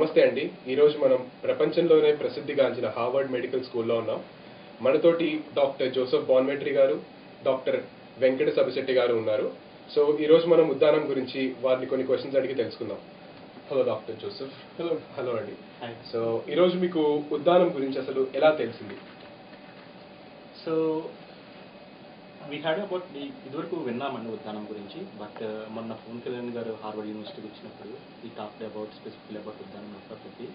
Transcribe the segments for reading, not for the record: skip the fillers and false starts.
నమస్తే అండి. ఈరోజు మనం ప్రపంచంలోనే ప్రసిద్ధిగాంచిన హార్వర్డ్ మెడికల్ స్కూల్లో ఉన్నాం. మనతోటి డాక్టర్ జోసెఫ్ బాన్మెట్రీ గారు, డాక్టర్ వెంకట సబిశెట్టి గారు ఉన్నారు. సో ఈరోజు మనం ఉద్దానం గురించి వారిని కొన్ని క్వశ్చన్స్ అడిగి తెలుసుకుందాం. Hello doctor Joseph. హలో అండి. సో ఈరోజు మీకు ఉద్దానం గురించి అసలు ఎలా తెలిసింది? సో వీ హ్యాడ్ అబౌట్ ఇదివరకు విన్నామండి ఉద్దానం గురించి, బట్ మొన్న పవన్ కళ్యాణ్ గారు హార్వర్డ్ యూనివర్సిటీకి వచ్చినప్పుడు ఈ talked about specifically about Uddanam ప్రకృతి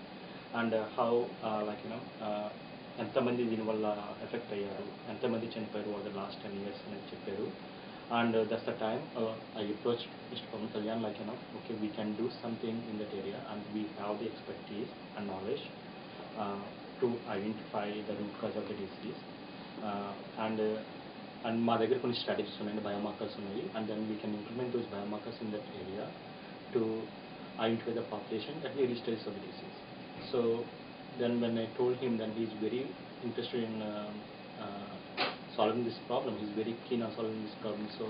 అండ్ హౌ లైక్ యూనో ఎంతమంది దీనివల్ల ఎఫెక్ట్ అయ్యారు, ఎంతమంది చనిపోయారు ఓవర్ ద లాస్ట్ 10 years అని చెప్పారు. And that's the time I approached Mr. Pavan Kalyan, like, okay, we can do something in that area and we have the expertise and knowledge to identify the root cause of the disease. And మా దగ్గర కొన్ని strategies ఉన్నాయి, biomarkers ఉన్నాయి, and then we can implement those biomarkers in that area to identify the population at the early stages of the disease. So then when I told him that he is very interested in solving this problem, he is very keen on solving this problem. So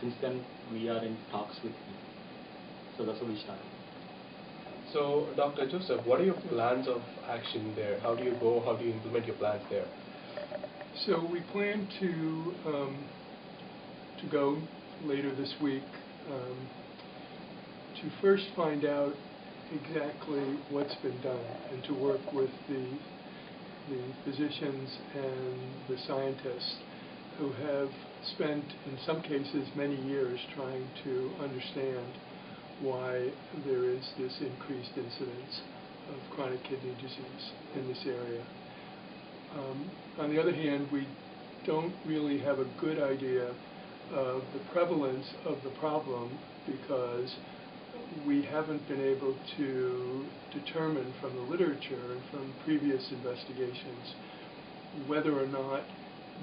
since then we are in talks with him. So that's how we started. So Dr. Joseph, what are your plans of action there? How do you go? How do you implement your plans there? So we plan to go later this week to first find out exactly what's been done and to work with the physicians and the scientists who have spent, in some cases, many years trying to understand why there is this increased incidence of chronic kidney disease in this area. On the other hand, we don't really have a good idea of the prevalence of the problem because we haven't been able to determine from the literature and from previous investigations whether or not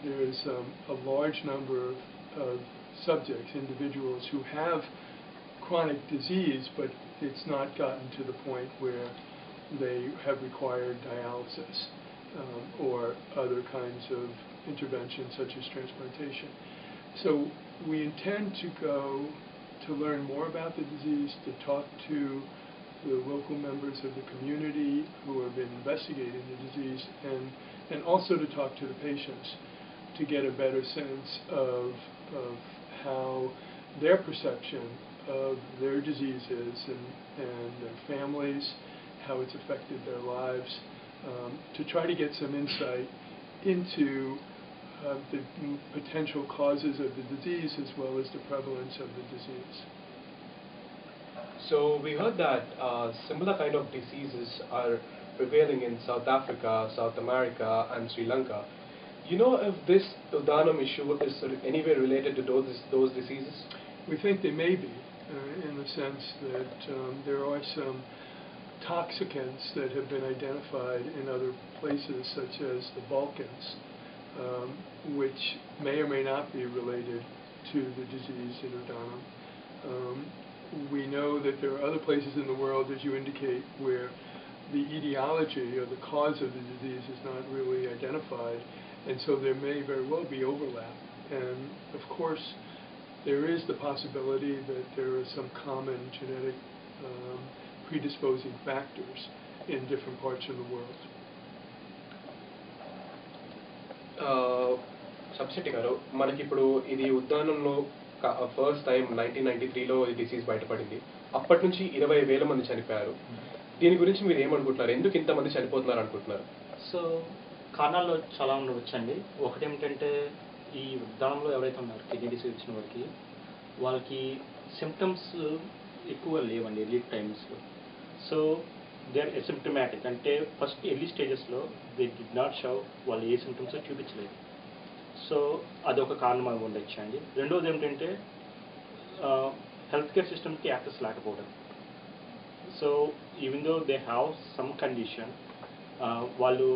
there is a large number of subjects, individuals who have chronic disease, but it's not gotten to the point where they have required dialysis or other kinds of interventions such as transplantation. So we intend to go to learn more about the disease, to talk to the local members of the community who have been investigating the disease, and also to talk to the patients to get a better sense of how their perception of their disease is and their families, how it's affected their lives, to try to get some insight into the potential causes of the disease as well as the prevalence of the disease. So we heard that similar kind of diseases are prevailing in South Africa, South America and Sri Lanka. You know if this Uddanam issue is anyway related to those diseases? We think they may be, in the sense that there are some toxicants that have been identified in other places such as the Balkans, which may or may not be related to the disease in Uddanam. We know that there are other places in the world, as you indicate, where the etiology or the cause of the disease is not really identified, and so there may very well be overlap. And of course, there is the possibility that there are some common genetic predisposing factors in different parts of the world. సబ్సిటీ గారు, మనకిప్పుడు ఇది ఉద్దానంలో first time 1993లో ఈ disease బయటపడింది. అప్పటి నుంచి 20,000 మంది చనిపోయారు. దీని గురించి మీరు ఏమనుకుంటున్నారు? ఎందుకు ఇంతమంది చనిపోతున్నారు అనుకుంటున్నారు? సో కారణాలు చాలా ఉండవచ్చండి. ఒకటి ఏమిటంటే, ఈ ఉద్దానంలో ఎవరైతే ఉన్నారో కిడ్నీ డిసీజ్ వచ్చిన వారికి వాళ్ళకి సిమ్టమ్స్ ఎక్కువ లేవండి ఎర్లీ టైమ్స్లో. సో దే ఆర్ అసిమ్టమాటిక్, అంటే ఫస్ట్ ఎర్లీ స్టేజెస్లో దే డిడ్ నాట్ షో వాళ్ళు ఏ సిమ్టమ్స్ చూపించలేదు. సో అదొక కారణం అవి ఉండొచ్చు అండి. రెండవది ఏమిటంటే హెల్త్ కేర్ సిస్టమ్కి యాక్సెస్ లేకపోవడం. So even though they have some condition, వాళ్ళు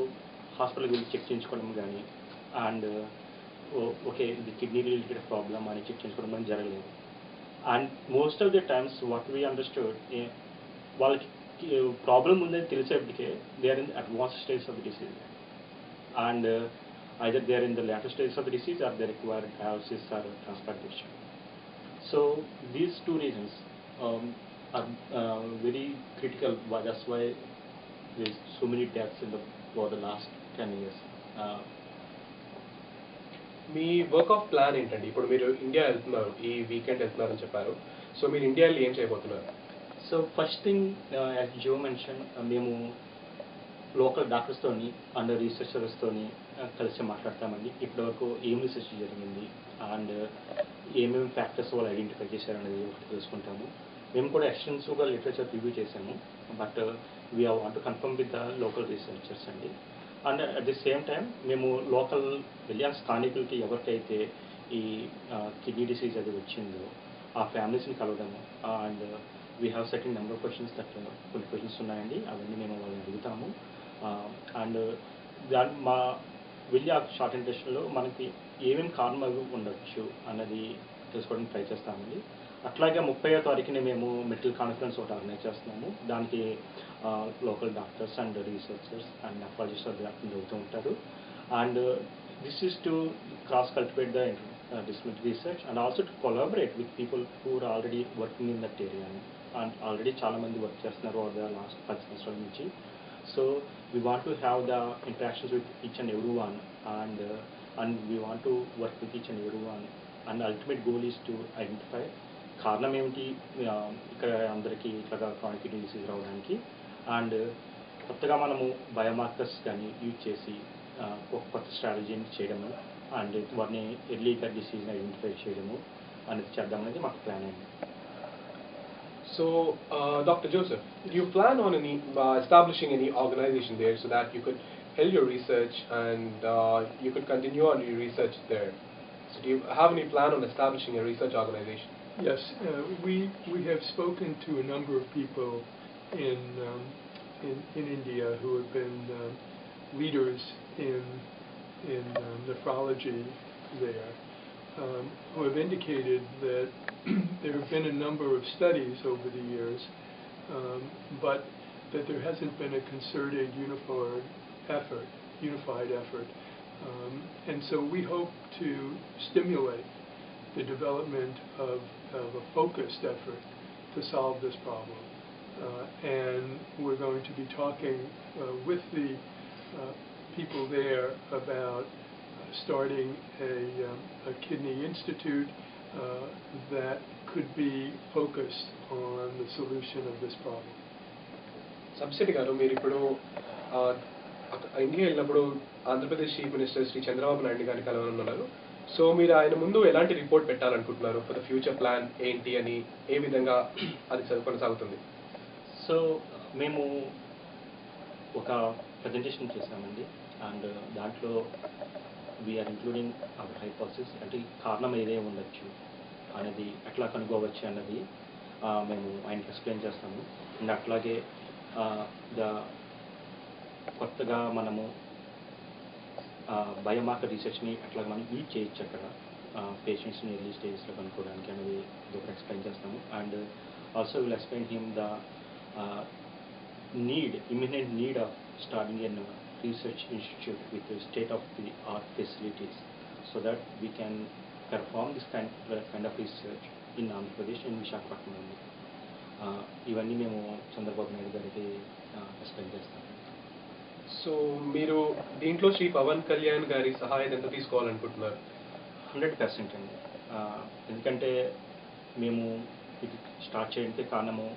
హాస్పిటల్కి వెళ్ళి చెక్ చేయించుకోవడం కానీ అండ్ ఓకే ఇది కిడ్నీ రిలేటెడ్ ప్రాబ్లమ్ అని చెక్ చేయించుకోవడం కానీ జరగలేదు. And most of the times what we understood, వాళ్ళకి ప్రాబ్లం ఉందని తెలిసేప్పటికే they are in advance stage of the disease, and either they are in the latter stages of the disease or they require dialysis or transplantation. So these two reasons, are very critical. That's why there's so many deaths for the last 10 years. Me work of plan ఏంటండి? ఇప్పుడు మీరు India వెళ్తున్నారు, ఈ weekend వెళ్తున్నారని చెప్పారు. So మీరు ఇండియాలో ఏం చేయబోతున్నారు? సో ఫస్ట్ థింగ్, యాజ్ జో మెన్షన్, మేము లోకల్ డాక్టర్స్తోని అండ్ రీసెర్చర్స్తోని కలిసి మాట్లాడతామండి. ఇప్పటివరకు ఏం రీసెర్చ్ జరిగింది అండ్ ఏమేమి ఫ్యాక్టర్స్ వాళ్ళు ఐడెంటిఫై చేశారనేది ఒకటి తెలుసుకుంటాము. మేము కూడా ఎక్స్టెన్సివ్గా లిటరేచర్ రివ్యూ చేసాము, but we want to confirm with the local researchers అండి. And at the same time మేము లోకల్ వెళ్ళి స్థానికులకి ఎవరికైతే ఈ కిడ్నీ డిసీజ్ అది వచ్చిందో ఆ ఫ్యామిలీస్ని కలవడము. And we have second number of questions కొన్ని క్వశ్చన్స్ ఉన్నాయండి, అవన్నీ మేము వాళ్ళని అడుగుతాము. అండ్ మా వెళ్ళి ఆ షార్ట్ ఇంట్రెస్ట్లో మనకి ఏమేమి కారణాలు ఉండొచ్చు అన్నది తెలుసుకోవడానికి ట్రై చేస్తామండి. అట్లాగే 30వ తారీఖున మేము మెడికల్ కాన్ఫరెన్స్ ఒకటి ఆర్గనైజ్ చేస్తున్నాము. దానికి local doctors and researchers and nephrologist attend అవుతూ ఉంటారు. And this is to cross cultivate the disciplinary research and also to collaborate with people who are already working in that area. And already చాలా మంది work చేస్తున్నారు over the last 10 సంవత్సరాల నుంచి. So we want to have the interactions with each and everyone, and we want to work with each and everyone, and the ultimate goal is to identify కారణం ఏమిటి ఇక్కడ అందరికీ ఇట్లాగా chronic kidney disease రావడానికి. And కొత్తగా మనము biomarkers కానీ use చేసి ఒక కొత్త స్ట్రాటజీని చేయడము అండ్ వాటిని ఎర్లీగా డిసీజ్ని ఐడెంటిఫై చేయడము అనేది చేద్దామనేది మాకు ప్లాన్ అయింది. So, Dr. Joseph, do you plan on establishing any organization there so that you could help your research and you could continue on your research there? So, do you have any plan on establishing a research organization? Yes, we have spoken to a number of people in India who have been leaders in nephrology there, who have indicated that there have been a number of studies over the years, but that there hasn't been a concerted, unified effort. And so we hope to stimulate the development of a focused effort to solve this problem. And we're going to be talking with the people there about starting a kidney institute that could be focused on the solution of this problem. సబ్సిడీ గారు, మీరు ఇప్పుడు India వెళ్ళినప్పుడు Andhra Pradesh chief minister Shri Chandrababu Naidu గారిని కలవనున్నారు. So మీరు ఆయన ముందు ఎలాంటి రిపోర్ట్ పెట్టాలనుకుంటున్నారు? ఫర్ ద ఫ్యూచర్ ప్లాన్ ఏంటి అని, ఏ విధంగా అది కొనసాగుతుంది? సో మేము ఒక ప్రజెంటేషన్ చేసామండి. అండ్ దాంట్లో వీఆర్ ఇంక్లూడింగ్ అవర్ హైపోథసిస్, అంటే కారణం ఏదే ఉండొచ్చు అనేది ఎట్లా కనుగోవచ్చు అన్నది మేము ఆయనకి ఎక్స్ప్లెయిన్ చేస్తాము. అండ్ అట్లాగే కొత్తగా మనము బయోమార్కర్ రీసెర్చ్ని ఎట్లా మనం యూజ్ చేయొచ్చు అక్కడ పేషెంట్స్ని ఎర్లీ స్టేజ్లో కనుక్కోవడానికి అనేది ఒకటి ఎక్స్ప్లెయిన్ చేస్తాము. And also will explain him the imminent need of starting a research institute with state-of-the-art facilities so that we can perform this kind of research in Andhra Pradesh and Visakhapatnam. ఇవన్నీ మేము చంద్రబాబు నాయుడు గారికి explain చేస్తాము. So మీరు దీంట్లో శ్రీ పవన్ కళ్యాణ్ గారి సహాయం ఎంత తీసుకోవాలనుకుంటున్నారు? 100% అండి. ఎందుకంటే మేము ఇది స్టార్ట్ చేయడానికి కారణము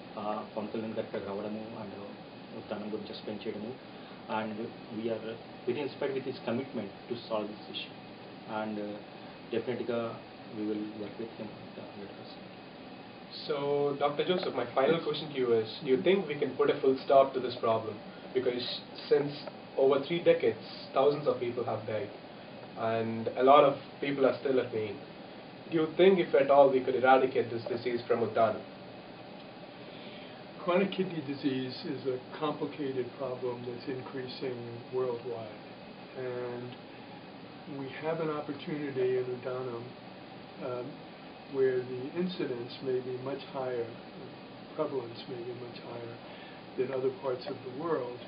పవన్ కళ్యాణ్ గారికి రావడము అండ్ దాని గురించి ఎక్స్ప్లెయిన్ చేయడము. And we are very inspired with his commitment to solve this issue. And డెఫినెట్గా we will work with him 100%. So, Dr. Joseph, my final question to you is, do you think we can put a full stop to this problem? Because since over 3 decades, thousands of people have died and a lot of people are still at pain. Do you think, if at all, we could eradicate this disease from Uddana? Chronic kidney disease is a complicated problem that's increasing worldwide. And we have an opportunity in Uddanam where the incidence may be much higher, prevalence may be much higher than other parts of the world,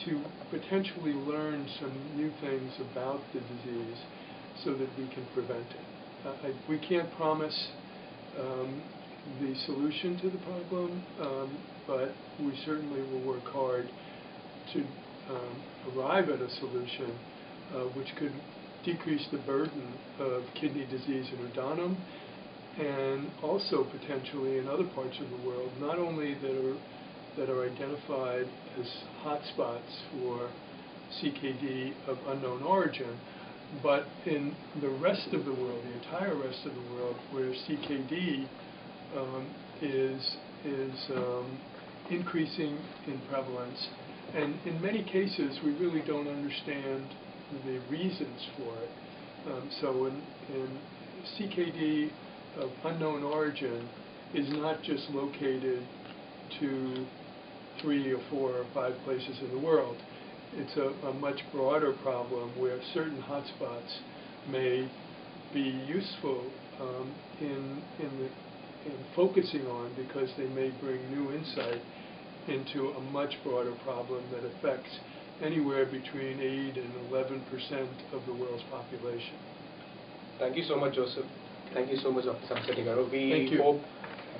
to potentially learn some new things about the disease so that we can prevent it. We can't promise the solution to the problem, but we certainly will work hard to arrive at a solution which could decrease the burden of kidney disease in Uddanam and also potentially in other parts of the world, not only that are identified as hotspots for CKD of unknown origin, but in the rest of the world, the entire rest of the world, where CKD is increasing in prevalence, and in many cases we really don't understand the reasons for it. So in CKD of unknown origin is not just located to 3 or 4 or 5 places in the world. It's a much broader problem where certain hotspots may be useful in focusing on, because they may bring new insight into a much broader problem that affects anywhere between 8 and 11% of the world's population. Thank you so much, Joseph. Thank you so much, Dr. Sabasetti Garu. Thank you. Hope,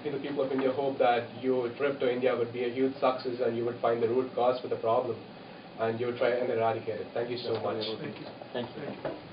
the people of India hope that your trip to India would be a huge success and you would find the root cause for the problem and you would try and eradicate it. Thank you so much. Thank you. Thank you. Thank you.